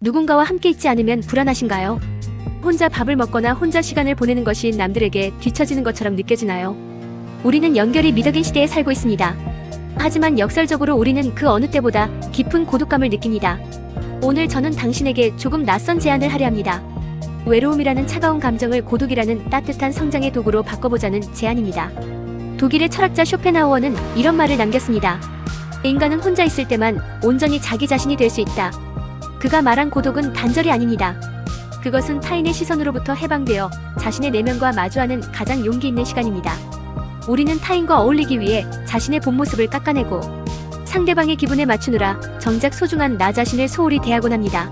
누군가와 함께 있지 않으면 불안하신가요? 혼자 밥을 먹거나 혼자 시간을 보내는 것이 남들에게 뒤처지는 것처럼 느껴지나요? 우리는 연결이 미덕인 시대에 살고 있습니다. 하지만 역설적으로 우리는 그 어느 때보다 깊은 고독감을 느낍니다. 오늘 저는 당신에게 조금 낯선 제안을 하려 합니다. 외로움이라는 차가운 감정을 고독이라는 따뜻한 성장의 도구로 바꿔보자는 제안입니다. 독일의 철학자 쇼펜하우어는 이런 말을 남겼습니다. 인간은 혼자 있을 때만 온전히 자기 자신이 될 수 있다. 그가 말한 고독은 단절이 아닙니다. 그것은 타인의 시선으로부터 해방되어 자신의 내면과 마주하는 가장 용기 있는 시간입니다. 우리는 타인과 어울리기 위해 자신의 본 모습을 깎아내고 상대방의 기분에 맞추느라 정작 소중한 나 자신을 소홀히 대하곤 합니다.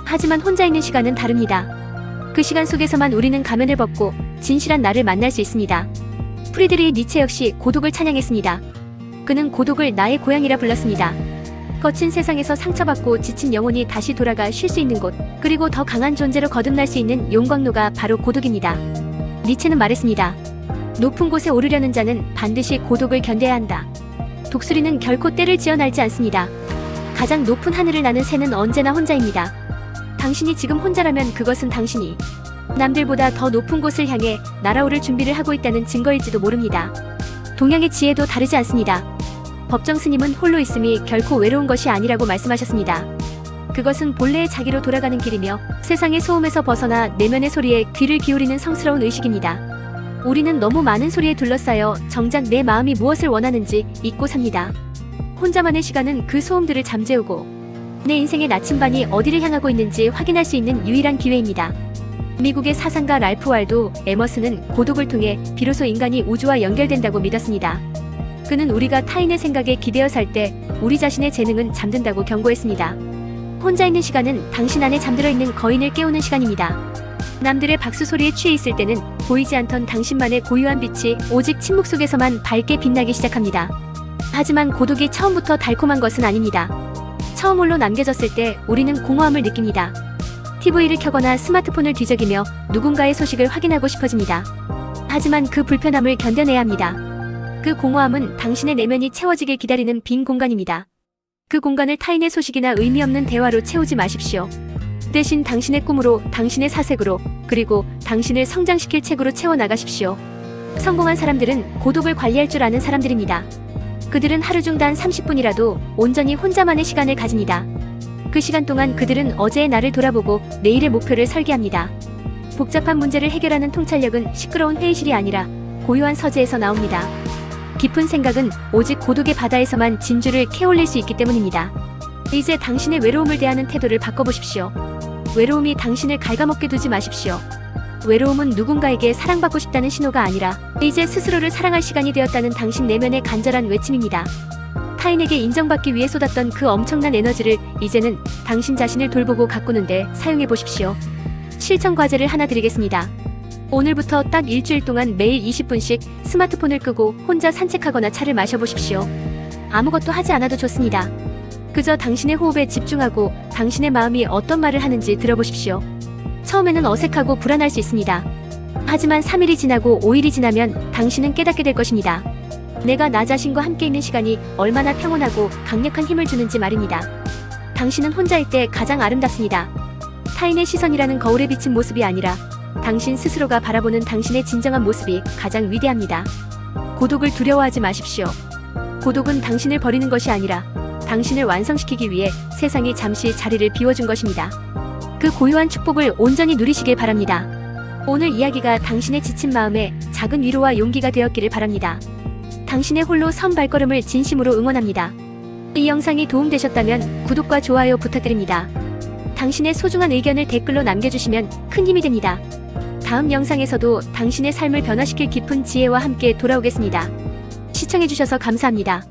하지만 혼자 있는 시간은 다릅니다. 그 시간 속에서만 우리는 가면을 벗고 진실한 나를 만날 수 있습니다. 프리드리히 니체 역시 고독을 찬양했습니다. 그는 고독을 나의 고향이라 불렀습니다. 거친 세상에서 상처받고 지친 영혼이 다시 돌아가 쉴 수 있는 곳, 그리고 더 강한 존재로 거듭날 수 있는 용광로가 바로 고독입니다. 니체는 말했습니다. 높은 곳에 오르려는 자는 반드시 고독을 견뎌야 한다. 독수리는 결코 떼를 지어 날지 않습니다. 가장 높은 하늘을 나는 새는 언제나 혼자입니다. 당신이 지금 혼자라면 그것은 당신이 남들보다 더 높은 곳을 향해 날아오를 준비를 하고 있다는 증거일지도 모릅니다. 동양의 지혜도 다르지 않습니다. 법정 스님은 홀로 있음이 결코 외로운 것이 아니라고 말씀하셨습니다. 그것은 본래의 자기로 돌아가는 길이며 세상의 소음에서 벗어나 내면의 소리에 귀를 기울이는 성스러운 의식입니다. 우리는 너무 많은 소리에 둘러싸여 정작 내 마음이 무엇을 원하는지 잊고 삽니다. 혼자만의 시간은 그 소음들을 잠재우고 내 인생의 나침반이 어디를 향하고 있는지 확인할 수 있는 유일한 기회입니다. 미국의 사상가 랄프 왈도 에머슨은 고독을 통해 비로소 인간이 우주와 연결된다고 믿었습니다. 그는 우리가 타인의 생각에 기대어 살 때 우리 자신의 재능은 잠든다고 경고했습니다. 혼자 있는 시간은 당신 안에 잠들어 있는 거인을 깨우는 시간입니다. 남들의 박수 소리에 취해 있을 때는 보이지 않던 당신만의 고유한 빛이 오직 침묵 속에서만 밝게 빛나기 시작합니다. 하지만 고독이 처음부터 달콤한 것은 아닙니다. 처음 홀로 남겨졌을 때 우리는 공허함을 느낍니다. TV를 켜거나 스마트폰을 뒤적이며 누군가의 소식을 확인하고 싶어집니다. 하지만 그 불편함을 견뎌내야 합니다. 그 공허함은 당신의 내면이 채워지길 기다리는 빈 공간입니다. 그 공간을 타인의 소식이나 의미 없는 대화로 채우지 마십시오. 대신 당신의 꿈으로, 당신의 사색으로, 그리고 당신을 성장시킬 책으로 채워나가십시오. 성공한 사람들은 고독을 관리할 줄 아는 사람들입니다. 그들은 하루 중 단 30분이라도 온전히 혼자만의 시간을 가집니다. 그 시간 동안 그들은 어제의 나를 돌아보고 내일의 목표를 설계합니다. 복잡한 문제를 해결하는 통찰력은 시끄러운 회의실이 아니라 고요한 서재에서 나옵니다. 깊은 생각은 오직 고독의 바다에서만 진주를 캐올릴 수 있기 때문입니다. 이제 당신의 외로움을 대하는 태도를 바꿔보십시오. 외로움이 당신을 갉아먹게 두지 마십시오. 외로움은 누군가에게 사랑받고 싶다는 신호가 아니라 이제 스스로를 사랑할 시간이 되었다는 당신 내면의 간절한 외침입니다. 타인에게 인정받기 위해 쏟았던 그 엄청난 에너지를 이제는 당신 자신을 돌보고 가꾸는데 사용해보십시오. 실천 과제를 하나 드리겠습니다. 오늘부터 딱 일주일 동안 매일 20분씩 스마트폰을 끄고 혼자 산책하거나 차를 마셔보십시오. 아무것도 하지 않아도 좋습니다. 그저 당신의 호흡에 집중하고 당신의 마음이 어떤 말을 하는지 들어보십시오. 처음에는 어색하고 불안할 수 있습니다. 하지만 3일이 지나고 5일이 지나면 당신은 깨닫게 될 것입니다. 내가 나 자신과 함께 있는 시간이 얼마나 평온하고 강력한 힘을 주는지 말입니다. 당신은 혼자일 때 가장 아름답습니다. 타인의 시선이라는 거울에 비친 모습이 아니라 당신 스스로가 바라보는 당신의 진정한 모습이 가장 위대합니다. 고독을 두려워하지 마십시오. 고독은 당신을 버리는 것이 아니라 당신을 완성시키기 위해 세상이 잠시 자리를 비워준 것입니다. 그 고유한 축복을 온전히 누리시길 바랍니다. 오늘 이야기가 당신의 지친 마음에 작은 위로와 용기가 되었기를 바랍니다. 당신의 홀로 선 발걸음을 진심으로 응원합니다. 이 영상이 도움되셨다면 구독과 좋아요 부탁드립니다. 당신의 소중한 의견을 댓글로 남겨주시면 큰 힘이 됩니다. 다음 영상에서도 당신의 삶을 변화시킬 깊은 지혜와 함께 돌아오겠습니다. 시청해주셔서 감사합니다.